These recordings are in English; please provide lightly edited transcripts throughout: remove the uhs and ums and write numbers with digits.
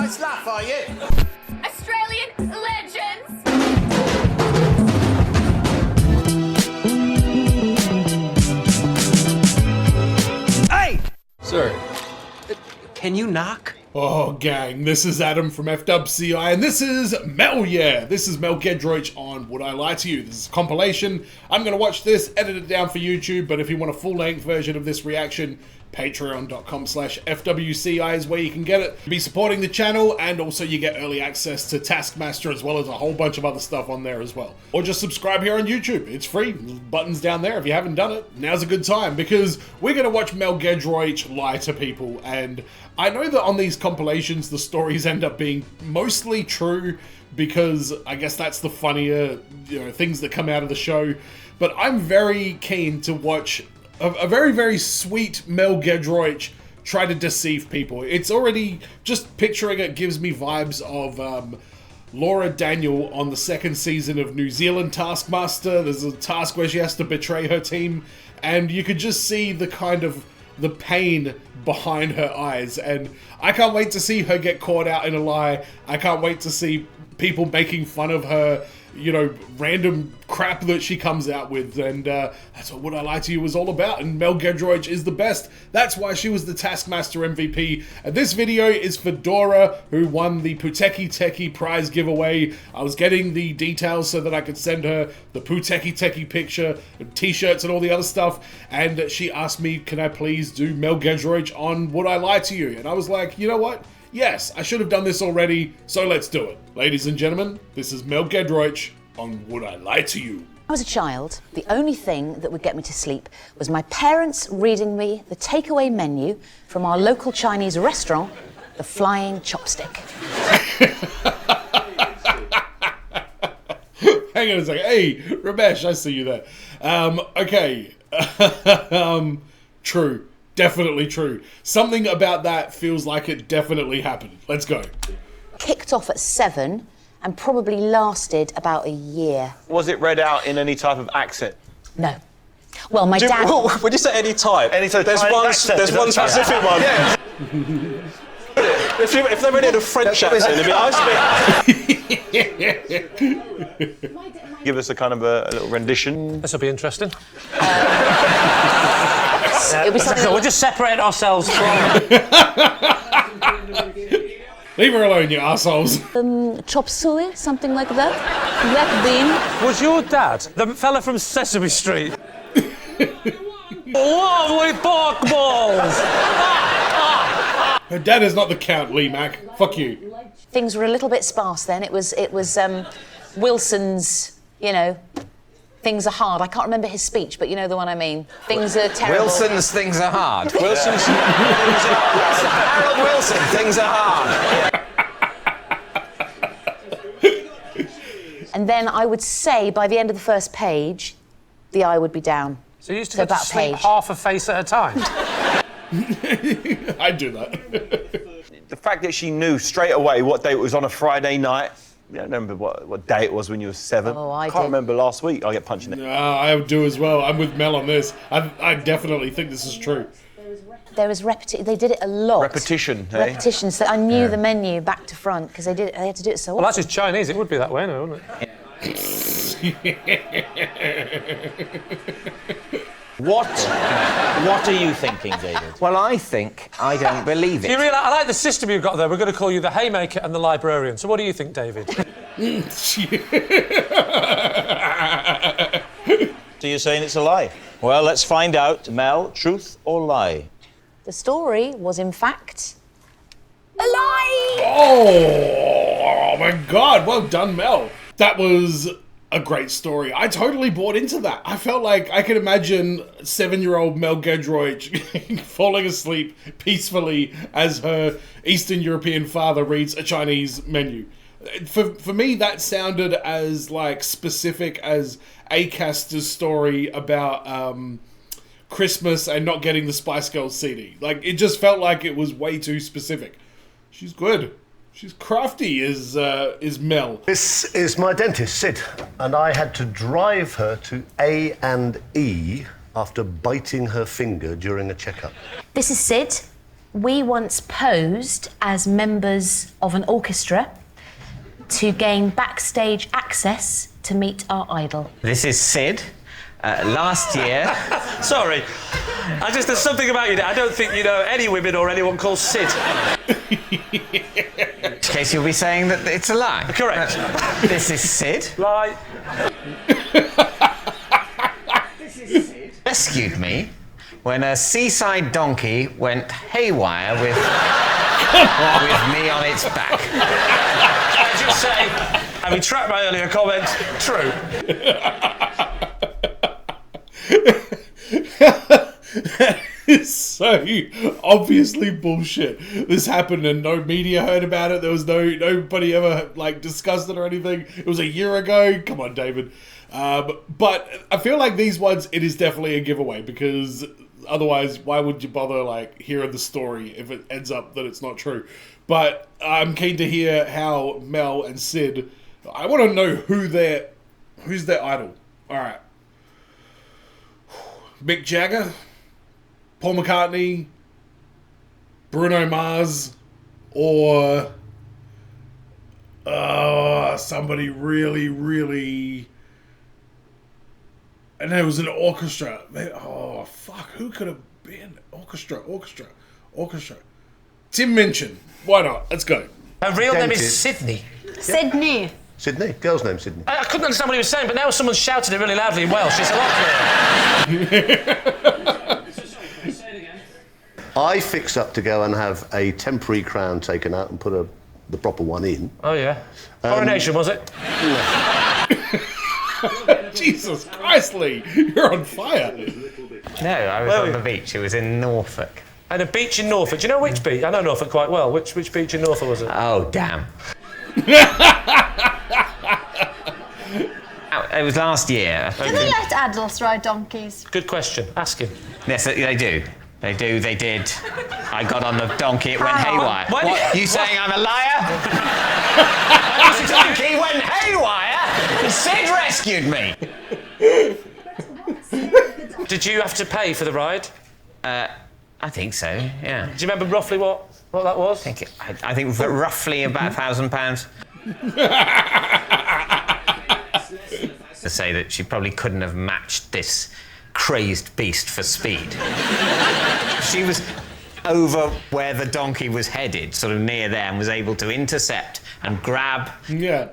nice laugh, are you? Australian legends! Hey! Sir, can you knock? Oh, gang, this is Adam from FWCI, and this is Mel YEAH. This is Mel Giedroyc on Would I Lie to You? This is a compilation. I'm going to watch this, edit it down for YouTube, but if you want a full-length version of this reaction, patreon.com/FWCI is where you can get it. Be supporting the channel, and also you get early access to Taskmaster as well as a whole bunch of other stuff on there as well. Or just subscribe here on YouTube. It's free. Buttons down there. If you haven't done it, now's a good time, because we're going to watch Mel Giedroyc lie to people, and I know that on these compilations the stories end up being mostly true, because I guess that's the funnier, things that come out of the show. But I'm very keen to watch a very, very sweet Mel Giedroyc try to deceive people. It's already, just picturing it gives me vibes of Laura Daniel on the second season of New Zealand Taskmaster. There's a task where she has to betray her team, and you could just see the kind of the pain behind her eyes, and I can't wait to see her get caught out in a lie. I can't wait to see people making fun of her, random crap that she comes out with, and that's what Would I Lie to You was all about, and Mel Giedroyc is the best. That's why she was the Taskmaster MVP, and this video is for Dora, who won the Puteki Teki prize giveaway. I was getting the details so that I could send her the Puteki Teki picture, and t-shirts and all the other stuff, and she asked me, can I please do Mel Giedroyc on Would I Lie to You? And I was like, you know what? Yes, I should have done this already, so let's do it. Ladies and gentlemen, this is Mel Giedroyc on Would I Lie to You? When I was a child, the only thing that would get me to sleep was my parents reading me the takeaway menu from our local Chinese restaurant, the Flying Chopstick. Hang on a second. Hey, Ramesh, I see you there. Okay. True. Definitely true. Something about that feels like it definitely happened. Let's go. Kicked off at 7 and probably lasted about a year. Was it read out in any type of accent? No. Well, my dad... When you say any type, there's one specific one. Yeah. If they read it in a French accent, it'd be nice. Give us a kind of a little rendition. This will be interesting. We'll just separate ourselves from... Leave her alone, you assholes. Chop suey, something like that. Black bean. Was your dad the fella from Sesame Street? Lovely pork balls! Her dad is not the Count, Lee Mack. Fuck you. Things were a little bit sparse then. It was Wilson's, things are hard. I can't remember his speech, but you know the one I mean. Things are terrible. Wilson's Things Are Hard. Wilson's... Harold Wilson, Things Are Hard. And then I would say by the end of the first page, the eye would be down. So you used to go to sleep half a face at a time? I'd do that. The fact that she knew straight away what day it was on a Friday night. I don't remember what day it was when you were 7. Oh, I can't remember last week. I get punched in the... I would do as well. I'm with Mel on this. I definitely think this is true. There was repetition. They did it a lot. Repetition, eh? Repetition. So I knew the menu back to front because they had to do it so often. Well, that's just Chinese. It would be that way, no, wouldn't it? What are you thinking, David? Well, I think I don't believe it. You realise, I like the system you've got there. We're going to call you the Haymaker and the Librarian. So what do you think, David? So you're saying it's a lie? Well, let's find out. Mel, truth or lie? The story was, in fact, a lie! Oh my God. Well done, Mel. That was a great story. I totally bought into that. I felt like I could imagine 7-year-old Mel Giedroyc falling asleep peacefully as her Eastern European father reads a Chinese menu. For me, that sounded as specific as Acaster's story about Christmas and not getting the Spice Girls CD. It just felt like it was way too specific. She's good. She's crafty, is Mel. This is my dentist, Sid, and I had to drive her to A&E after biting her finger during a checkup. This is Sid. We once posed as members of an orchestra to gain backstage access to meet our idol. This is Sid. Last year... Sorry. There's something about you that I don't think you know any women or anyone called Sid. In case you'll be saying that it's a lie. Correct. This is Sid. Lie. This is Sid. Rescued me when a seaside donkey went haywire with me on its back. I just say, I retract my earlier comment. True. It's so obviously bullshit. This happened and no media heard about it. There was nobody ever like discussed it or anything. It was a year ago. Come on, David. But I feel like these ones, it is definitely a giveaway because otherwise, why would you bother like hearing the story if it ends up that it's not true? But I'm keen to hear how Mel and Sid. I want to know who's their idol. All right. Mick Jagger, Paul McCartney, Bruno Mars, or somebody really, really... And it was an orchestra. Oh, fuck, who could have been? Orchestra. Tim Minchin. Why not? Let's go. Her real name is Dentist. Sydney. Sydney. Sydney. Girl's name Sydney. I couldn't understand what he was saying, but now someone shouted it really loudly in Welsh. It's a lot clearer. I fixed up to go and have a temporary crown taken out and put the proper one in. Oh, yeah. Coronation, was it? Jesus Christ, Lee. You're on fire. No, I was on the beach. It was in Norfolk. And a beach in Norfolk. Do you know which beach? I know Norfolk quite well. Which beach in Norfolk was it? Oh, damn. It was last year. Do they let adults ride donkeys? Good question. Ask him. Yes, they do. They did. I got on the donkey, it went haywire. What? You saying I'm a liar? The donkey went haywire and Sid rescued me. Did you have to pay for the ride? I think so, yeah. Do you remember roughly what that was? I think roughly about £1,000. To say that she probably couldn't have matched this crazed beast for speed. She was over where the donkey was headed, sort of near there, and was able to intercept and grab. Yeah.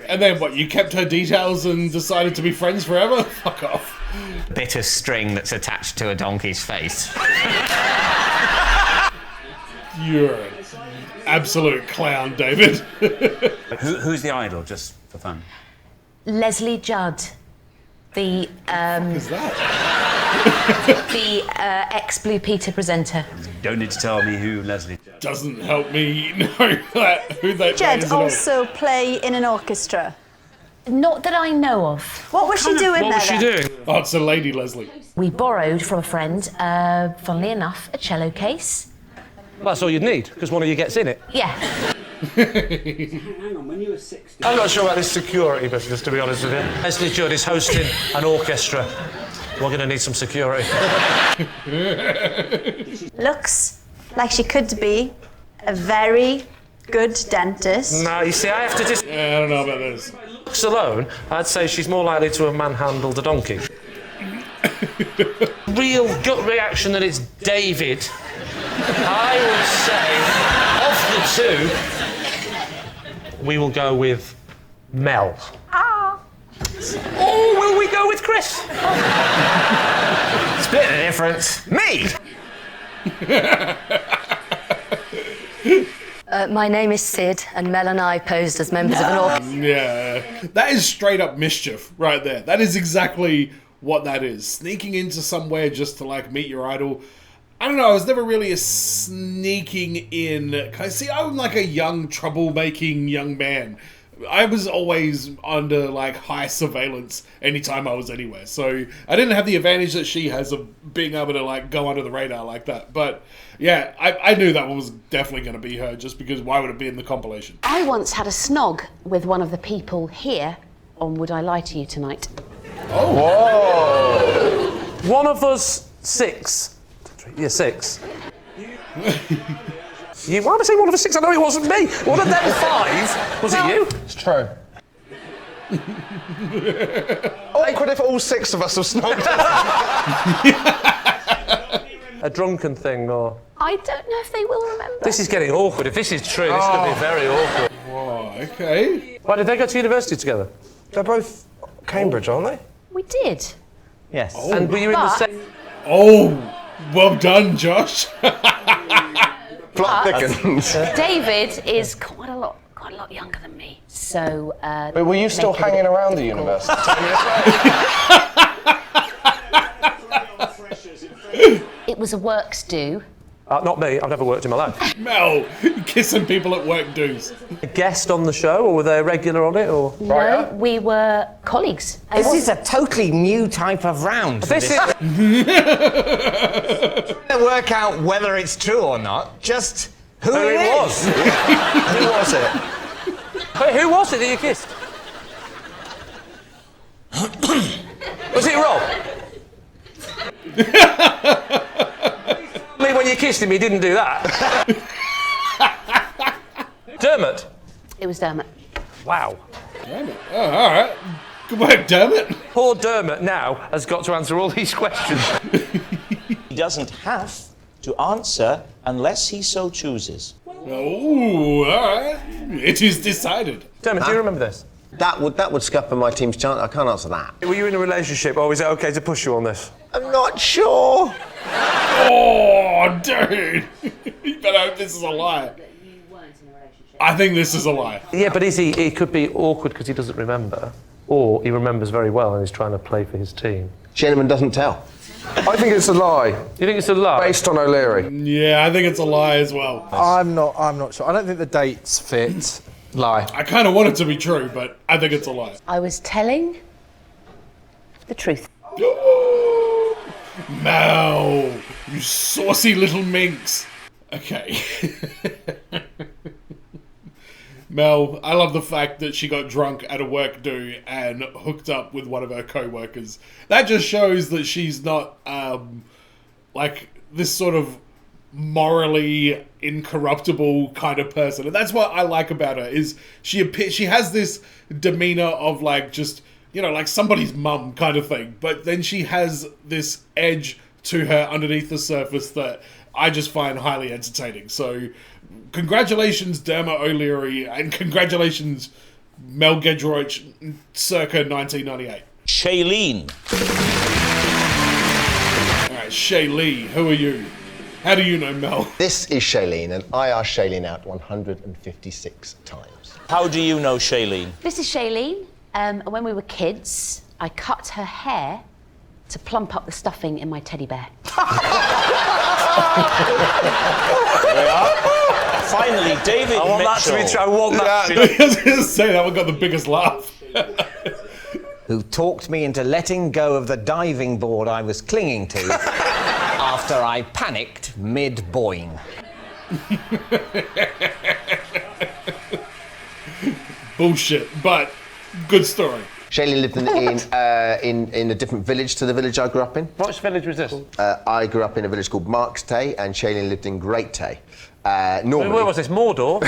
And then what, you kept her details and decided to be friends forever? Fuck off. A bit of string that's attached to a donkey's face. You're an absolute clown, David. Who's the idol, just for fun? Leslie Judd, the Who's that? the ex-Blue Peter presenter. Don't need to tell me who Leslie... Doesn't help me know who that Jed is at all. also play in an orchestra. Not that I know of. What was she doing What there was she then? doing? Oh, it's a lady, Leslie. We borrowed from a friend, funnily enough, a cello case. Well, that's all you'd need, because one of you gets in it. Yeah. Hang on, when you were 16... I'm not sure about this security business, to be honest with you. Leslie Judd is hosting an orchestra. We're going to need some security. Looks like she could be a very good dentist. No, you see, I have to just... Yeah, I don't know about this. Looks alone, I'd say she's more likely to have manhandled a donkey. Real gut reaction that it's David. I would say, of the two, we will go with Mel. Or will we go with Chris? Split the difference. Me! My name is Sid, and Mel and I posed as members of an orchestra. Yeah, that is straight up mischief right there. That is exactly what that is. Sneaking into somewhere just to like meet your idol. I don't know, I was never really a sneaking in. See, I'm like a young, troublemaking young man. I was always under like high surveillance anytime I was anywhere. So I didn't have the advantage that she has of being able to like go under the radar like that. But yeah, I knew that one was definitely going to be her just because why would it be in the compilation? I once had a snog with one of the people here on Would I Lie to You Tonight. Oh! Whoa! One of us 6. 6. You, why am I saying one of the 6? I know it wasn't me. One of them 5. Was it you? It's true. Awkward if all 6 of us have snogged. A drunken thing, or... I don't know if they will remember. This is getting awkward. If this is true, this could be very awkward. Oh, okay. Why, did they go to university together? They're both Cambridge, aren't they? We did. Yes. And were you in the But- same... Oh, well done, Josh. Plot thickens. David is quite a lot younger than me. So. But were you still make it a hanging bit around the difficult. university? It was a works do. not me. I've never worked in my life. Mel, kissing people at work dues. A guest on the show, or were they a regular on it, or...? No, we were colleagues. This is a totally new type of round. This is... To work out whether it's true or not, just who it was. Who was it? Wait, who was it that you kissed? Was it Rob? When you kissed him, he didn't do that. Dermot? It was Dermot. Wow. Dermot. Oh, all right. Good work, Dermot. Poor Dermot now has got to answer all these questions. He doesn't have to answer unless he so chooses. Oh, all right. It is decided. Dermot, do you remember this? That would scupper my team's chance. I can't answer that. Were you in a relationship, or is it okay to push you on this? I'm not sure. Oh, dude. You better hope this is a lie. I think this is a lie. Yeah, but is he? It could be awkward because he doesn't remember, or he remembers very well and he's trying to play for his team. Gentleman doesn't tell. I think it's a lie. You think it's a lie? Based on O'Leary. Yeah, I think it's a lie as well. I'm not sure. I don't think the dates fit. Lie. I kind of want it to be true, but I think it's a lie. I was telling the truth. Mel, you saucy little minx. Okay. Mel, I love the fact that she got drunk at a work do and hooked up with one of her co-workers. That just shows that she's not, like, this sort of morally incorruptible kind of person. And that's what I like about her, is she has this demeanor of, like, just, you know, like somebody's mum kind of thing. But then she has this edge to her underneath the surface that I just find highly entertaining. So, congratulations, Dermot O'Leary, and congratulations, Mel Giedroyc, circa 1998. Shailene. All right, Shailene, who are you? How do you know Mel? This is Shailene, and I asked Shailene out 156 times. How do you know Shailene? This is Shailene. When we were kids, I cut her hair to plump up the stuffing in my teddy bear. There we are. Finally, David I want that to be Mitchell. true. I want that to be I was going to say that one got the biggest laugh. Who talked me into letting go of the diving board I was clinging to after I panicked mid-boing. Bullshit, but good story. Shailene lived in a different village to the village I grew up in. Which village was this? I grew up in a village called Marks Tay, and Shailene lived in Great Tay. Normally, Where was this? Mordor?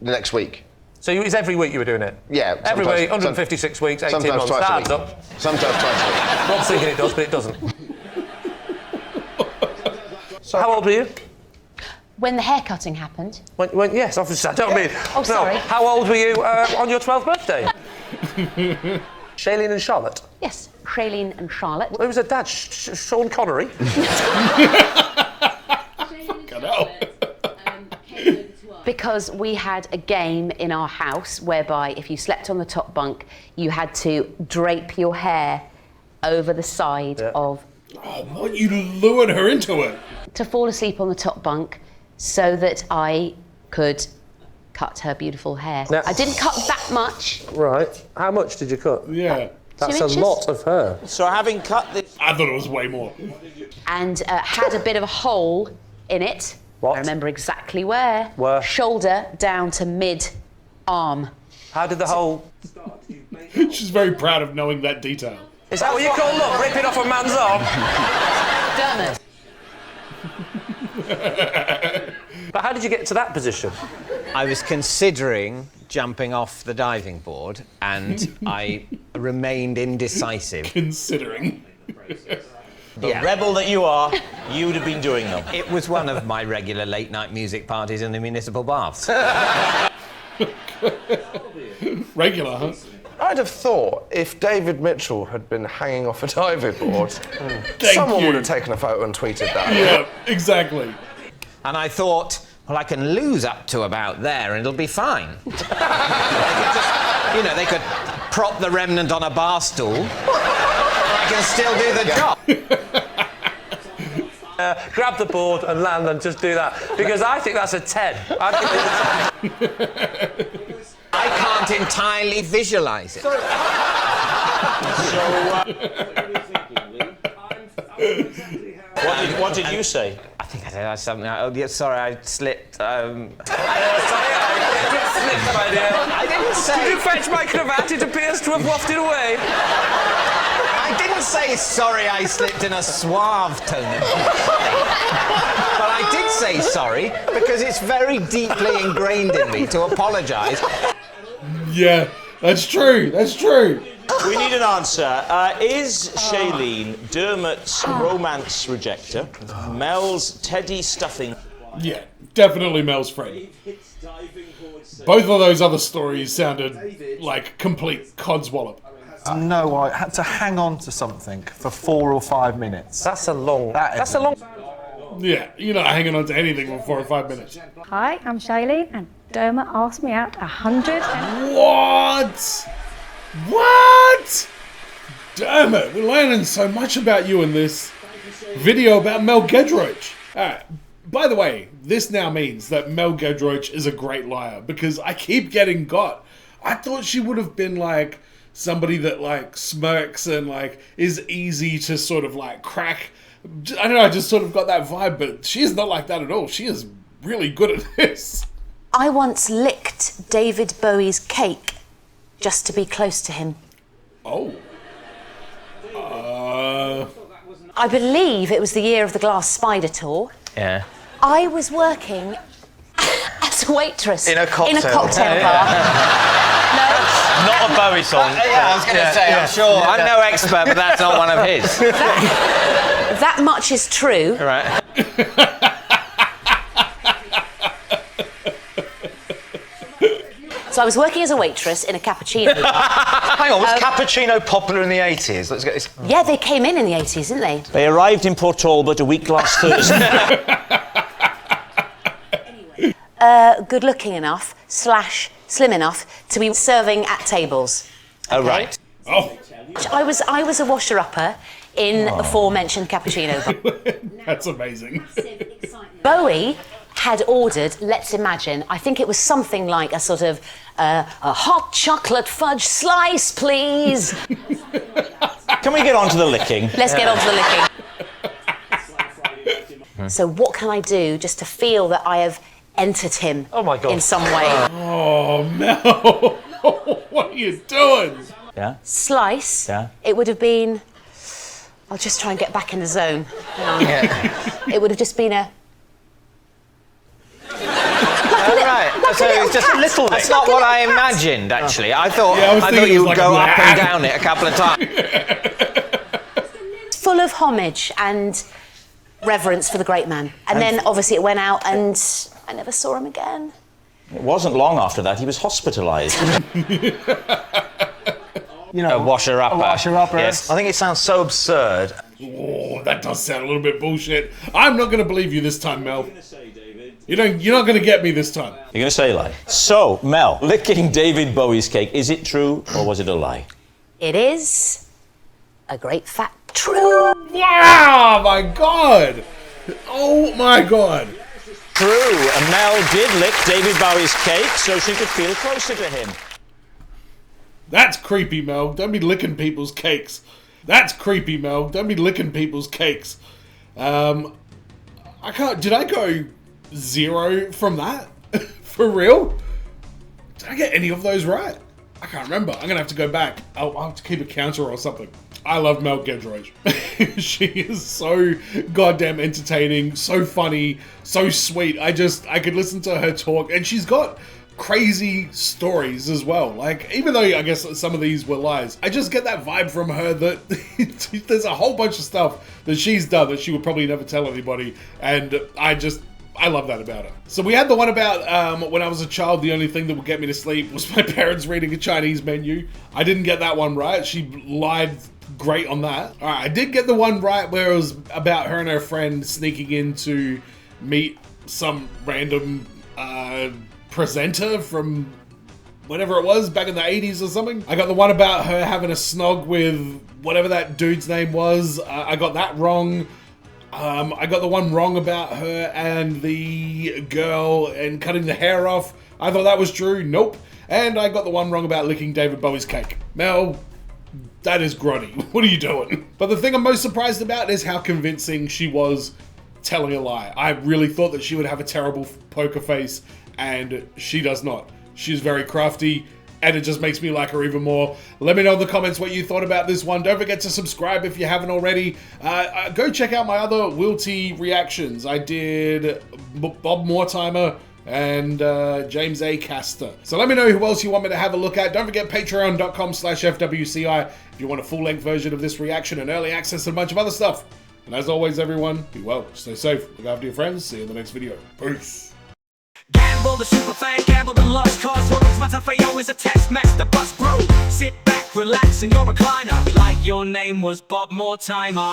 the next week. So it's every week you were doing it? Yeah. Every sometimes- week, 156 weeks, 18 sometimes months. twice a Adds week. up. Sometimes twice a week. Rob's thinking it does, but it doesn't. So how old were you? When the hair cutting happened. Yes, obviously. I don't mean... Oh, sorry. No. How old were you on your 12th birthday? Shailene and Charlotte? Yes, Shailene and Charlotte. Who was her dad? Sean Connery? Because we had a game in our house whereby if you slept on the top bunk, you had to drape your hair over the side of... Oh, what? You lured her into it? To fall asleep on the top bunk so that I could cut her beautiful hair. Now- I didn't cut that much. Right. How much did you cut? Yeah. That's 2 a inches. lot of hair. So having cut this... I thought it was way more. And had a bit of a hole in it. What? I remember exactly where. Where? Shoulder down to mid-arm. How did the whole... She's very proud of knowing that detail. Is that what you call love? Ripping off a man's arm? Dermot. But how did you get to that position? I was considering jumping off the diving board, and I remained indecisive. Considering. The rebel that you are, you would have been doing them. It was one of my regular late-night music parties in the municipal baths. Regular, huh? I'd have thought if David Mitchell had been hanging off a diving board, Thank someone you. would have taken a photo and tweeted that. Yeah, exactly. And I thought, well, I can lose up to about there and it'll be fine. They could prop the remnant on a bar stool. I can still do the job. Grab the board and land and just do that. Because I think that's a 10. I can't entirely visualise it. What did you say? I think I said something. Oh, yeah, sorry, I slipped. Sorry, I slipped, my dear. I didn't say. Did you fetch my cravat? It appears to have wafted away. I didn't say sorry. I slipped in a suave tone of voice. But I did say sorry because it's very deeply ingrained in me to apologise. Yeah, that's true. That's true. We need an answer. Is Shailene Dermot's romance rejecter, Mel's Teddy stuffing? Yeah, definitely Mel's friend. Both of those other stories sounded like complete codswallop. No, I had to hang on to something for 4 or 5 minutes. That's a long... That's a long... Yeah, you're not hanging on to anything for 4 or 5 minutes. Hi, I'm Shailene, and Dermot asked me out 100. What? What? Dermot, we're learning so much about you in this video about Mel Giedroyc. By the way, this now means that Mel Giedroyc is a great liar because I keep getting got. I thought she would have been like somebody that like smirks and like is easy to sort of like crack. I don't know, I just sort of got that vibe, but she is not like that at all. She is really good at this. I once licked David Bowie's cake just to be close to him. Oh. I believe it was the year of the Glass Spider tour. Yeah. I was working as a waitress In a cocktail bar. No. Not a Bowie song. Yeah, I was going to say, I'm sure. I'm no expert, but that's not one of his. That much is true. Right. So I was working as a waitress in a cappuccino bar. Hang on, was cappuccino popular in the 80s? Let's get this. Yeah, they came in the 80s, didn't they? They arrived in Port Talbot a week last Thursday. Good looking enough / slim enough to be serving at tables. Oh, right. Oh. I was a washer-upper in the aforementioned cappuccino bar. That's amazing. Bowie had ordered, let's imagine, I think it was something like a sort of a hot chocolate fudge slice, please. Can we get on to the licking? Let's get on to the licking. So what can I do just to feel that I have entered him in some way? Oh, Mel. What are you doing? Yeah. Slice. Yeah. It would have been... I'll just try and get back in the zone. It would have just been a... Right. So it's just a little. That's not what I imagined, actually. I thought you would go up and down it a couple of times. Full of homage and reverence for the great man. And then obviously it went out and I never saw him again. It wasn't long after that he was hospitalised. You know, A washer-upper. Yes. I think it sounds so absurd. Oh, that does sound a little bit bullshit. I'm not going to believe you this time, Mel. You're not going to get me this time. You're going to say a lie. So, Mel, licking David Bowie's cake, is it true or was it a lie? It is a great fat true. Wow, my God. Oh, my God. True. And Mel did lick David Bowie's cake so she could feel closer to him. That's creepy, Mel. Don't be licking people's cakes. That's creepy, Mel. Don't be licking people's cakes. I can't... Did I go 0 from that? For real? Did I get any of those right? I can't remember. I'm going to have to go back. I'll have to keep a counter or something. I love Mel Giedroyc. She is so goddamn entertaining, so funny, so sweet. I could listen to her talk, and she's got crazy stories as well. Like, even though I guess some of these were lies, I just get that vibe from her that there's a whole bunch of stuff that she's done that she would probably never tell anybody, and I love that about her. So we had the one about when I was a child, the only thing that would get me to sleep was my parents reading a Chinese menu. I didn't get that one right. She lied great on that. All right, I did get the one right where it was about her and her friend sneaking in to meet some random presenter from whatever it was back in the 80s or something. I got the one about her having a snog with whatever that dude's name was. I got that wrong. I got the one wrong about her and the girl and cutting the hair off. I thought that was true. Nope. And I got the one wrong about licking David Bowie's cake. Mel, that is grotty. What are you doing? But the thing I'm most surprised about is how convincing she was telling a lie. I really thought that she would have a terrible poker face, and she does not. She's very crafty, and it just makes me like her even more. Let me know in the comments what you thought about this one. Don't forget to subscribe if you haven't already. Go check out my other Wilty reactions. I did Bob Mortimer and James A. Caster. So let me know who else you want me to have a look at. Don't forget patreon.com/FWCI if you want a full-length version of this reaction and early access to a bunch of other stuff. And as always, everyone, be well, stay safe, look after your friends, see you in the next video. Peace. Gamble the super fan, gamble the lost cause. What was matter for you is a text master bus, bro. Sit back, relax in your recliner, like your name was Bob Mortimer.